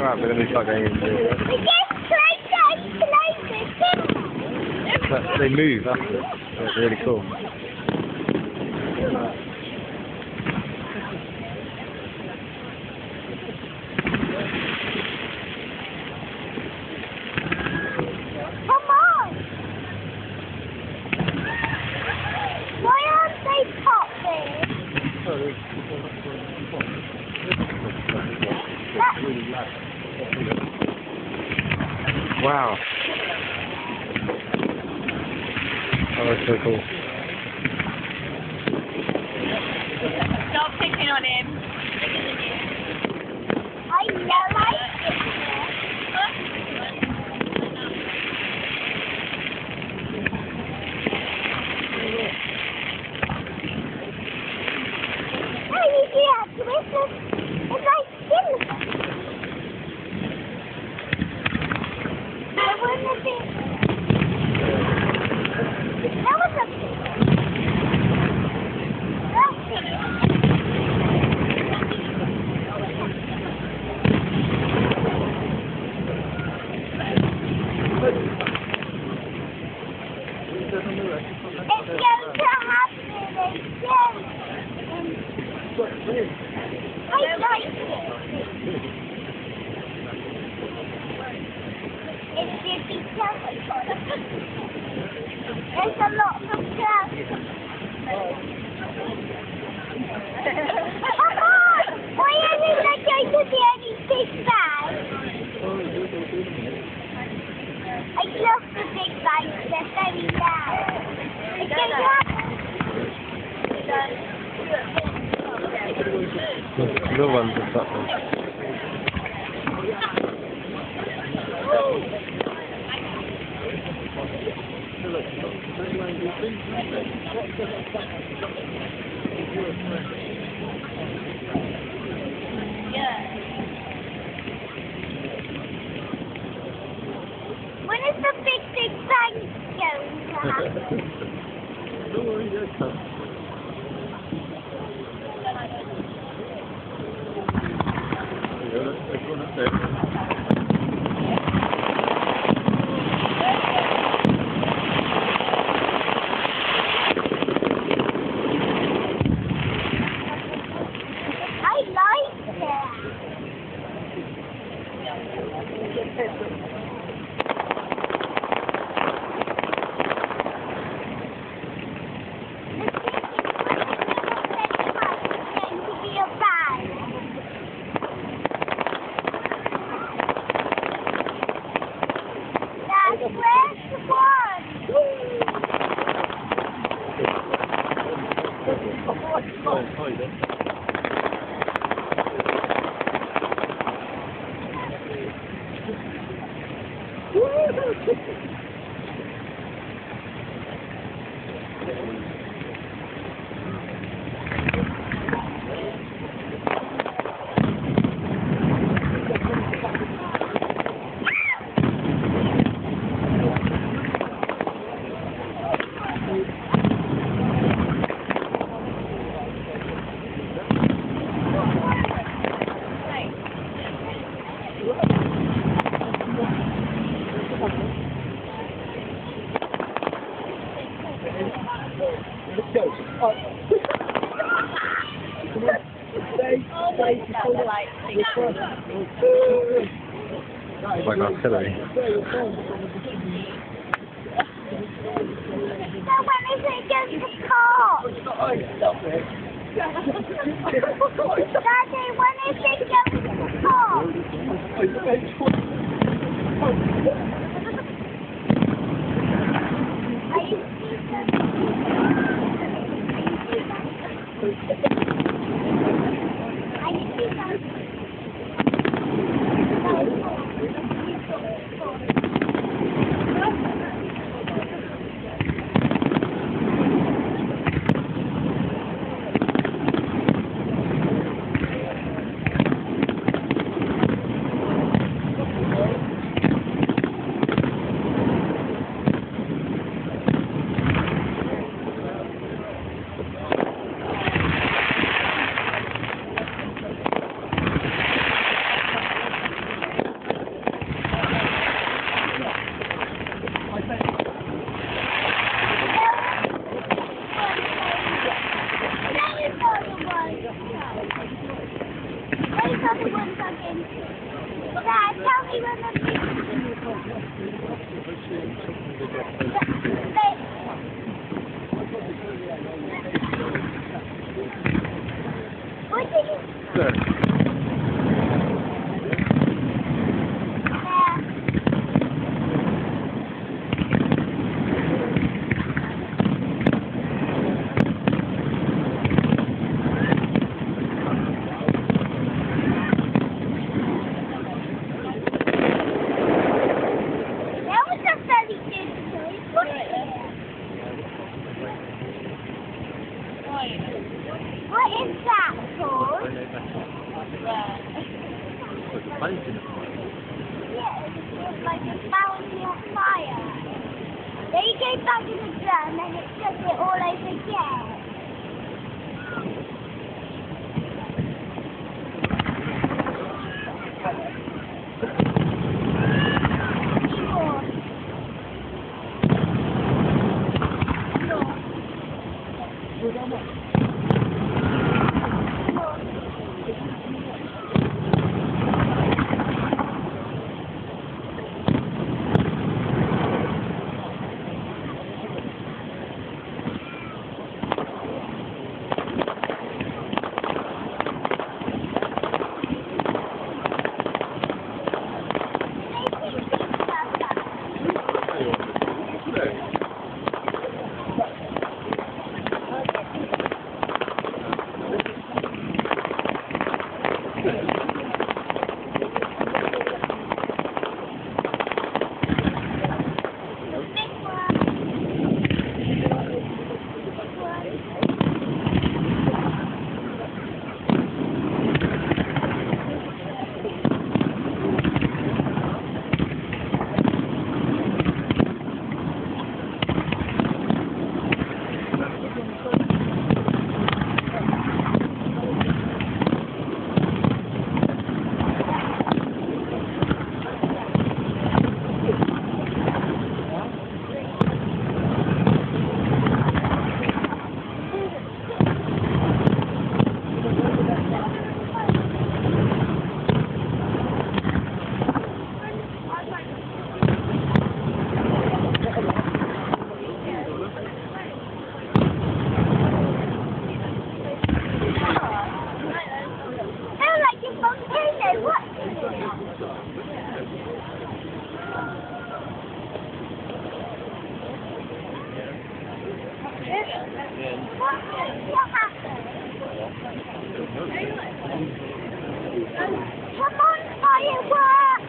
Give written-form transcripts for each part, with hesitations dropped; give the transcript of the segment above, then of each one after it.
out, but then we start going into it. They move after. It's really cool. Come on! Why aren't they popping? Wow. Oh, that's so cool. Stop picking on him. I know I There's a lot of stuff. Come on! Why are we not going to see any big bags? I love the big bags. They're very loud. The ones are something. When is the big bang going to happen? Don't worry, that's tough. There's one up there. It's like artillery. So when is it going to pop? Daddy, when is it going to pop? another one fucking. Dad, tell me when the big. What did you? Good. What is that called? Yeah, it's like a mountain on fire. Then you go back in the drum and it does it all over again. What happened? Come on, Firework!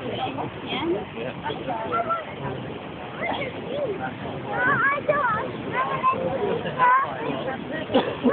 Come on. I don't.